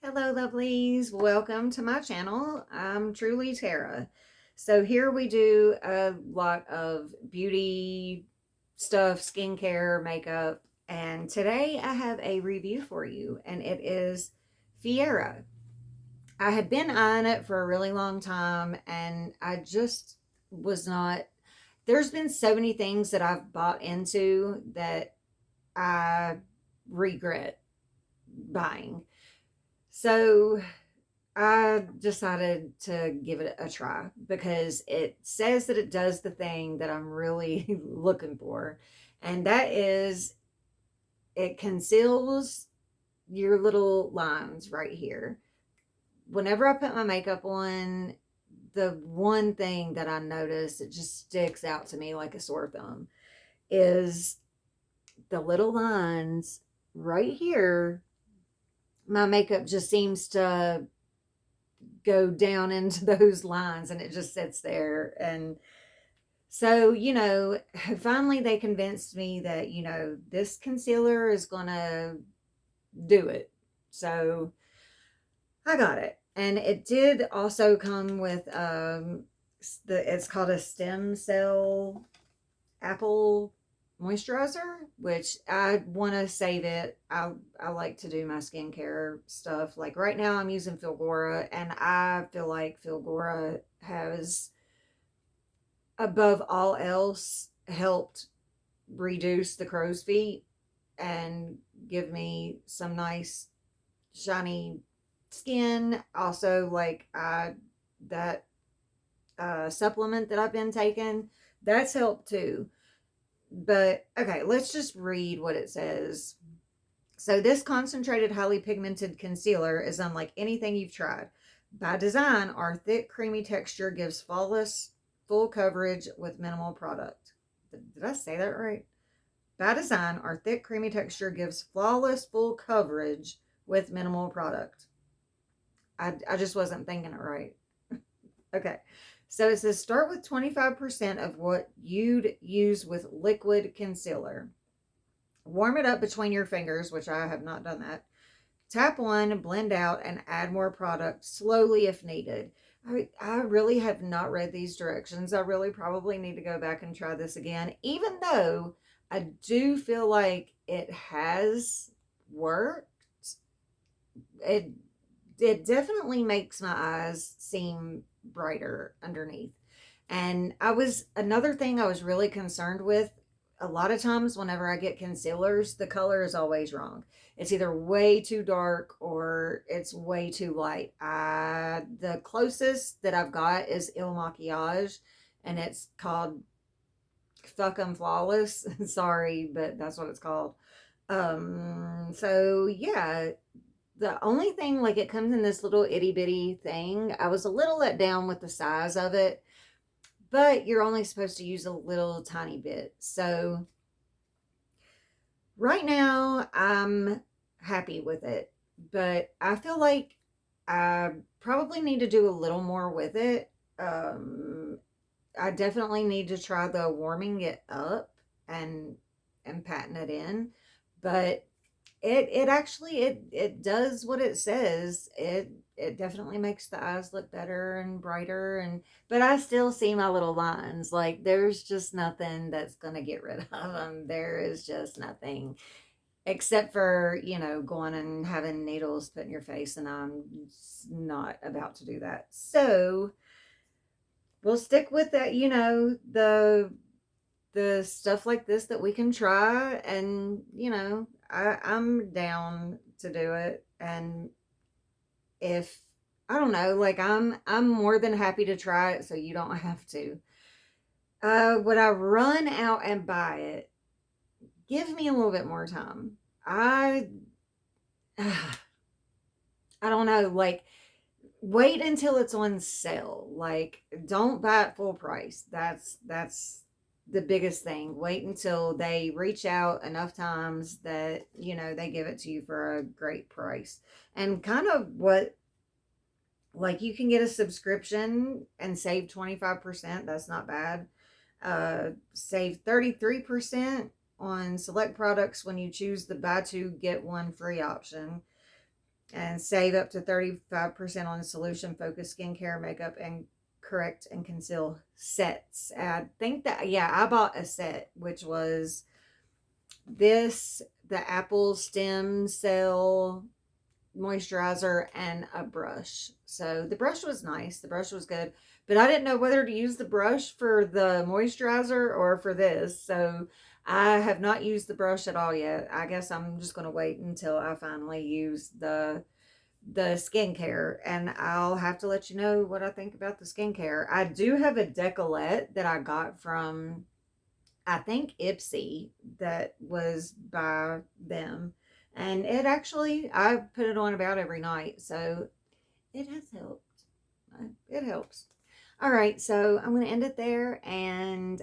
Hello, lovelies. Welcome to my channel. I'm truly Tara. So, here we do a lot of beauty stuff, skincare, makeup, and today I have a review for you, and it is Fiera. I had been eyeing it for a really long time, and I just was not. There's been so many things that I've bought into that I regret buying. So, I decided to give it a try because it says that it does the thing that I'm really looking for. And that is it conceals your little lines right here. Whenever I put my makeup on, the one thing that I notice it just sticks out to me like a sore thumb is the little lines right here. My makeup just seems to go down into those lines and it just sits there. And so, finally they convinced me that, this concealer is going to do it. So I got it. And it did also come with it's called a stem cell apple moisturizer, which I want to save it. I like to do my skincare stuff. Like right now, I'm using Filgora, and I feel like Filgora has, above all else, helped reduce the crow's feet and give me some nice shiny skin. Also, like that supplement that I've been taking, that's helped too. But okay, let's just read what it says. So, this concentrated, highly pigmented concealer is unlike anything you've tried. By design, our thick, creamy texture gives flawless, full coverage with minimal product. Did I say that right? By design, our thick, creamy texture gives flawless, full coverage with minimal product. I just wasn't thinking it right. Okay. So it says start with 25% of what you'd use with liquid concealer. Warm it up between your fingers, which I have not done that. Tap on, blend out, and add more product slowly if needed. I really have not read these directions. I really probably need to go back and try this again, even though I do feel like it has worked. It it definitely makes my eyes seem brighter underneath. And another thing I was really concerned with. A lot of times, whenever I get concealers, the color is always wrong. It's either way too dark or it's way too light. The closest that I've got is Il Makiage, and it's called Fuck 'em Flawless. Sorry, but that's what it's called. So yeah, the only thing, like, it comes in this little itty bitty thing. I was a little let down with the size of it, but you're only supposed to use a little tiny bit. So right now I'm happy with it, but I feel like I probably need to do a little more with it. I definitely need to try the warming it up and patting it in, but it actually it does what it says. It definitely makes the eyes look better and brighter, and but I still see my little lines. Like there's just nothing that's gonna get rid of them. There is just nothing except for going and having needles put in your face, and I'm not about to do that. So we'll stick with that. The stuff like this that we can try, and I'm down to do it. And if I don't know, like, I'm more than happy to try it so you don't have to. Would I run out and buy it? Give me a little bit more time. I don't know, like, wait until it's on sale. Like, don't buy it full price. That's the biggest thing. Wait until they reach out enough times that they give it to you for a great price. And kind of what, like, you can get a subscription and save 25%. That's not bad. Save 33% on select products when you choose the buy two get one free option. and save up to 35% on solution focused skincare, makeup, and correct and conceal sets. I think that, yeah, I bought a set, which was this, the apple stem cell moisturizer, and a brush. So the brush was nice. The brush was good. But I didn't know whether to use the brush for the moisturizer or for this. So I have not used the brush at all yet. I guess I'm just going to wait until I finally use the skincare, and I'll have to let you know what I think about the skincare. I do have a decolette that I got from, I think, Ipsy, that was by them. And it actually, I put it on about every night. So it has helped. It helps. All right. So I'm going to end it there. And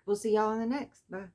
we'll see y'all in the next. Bye.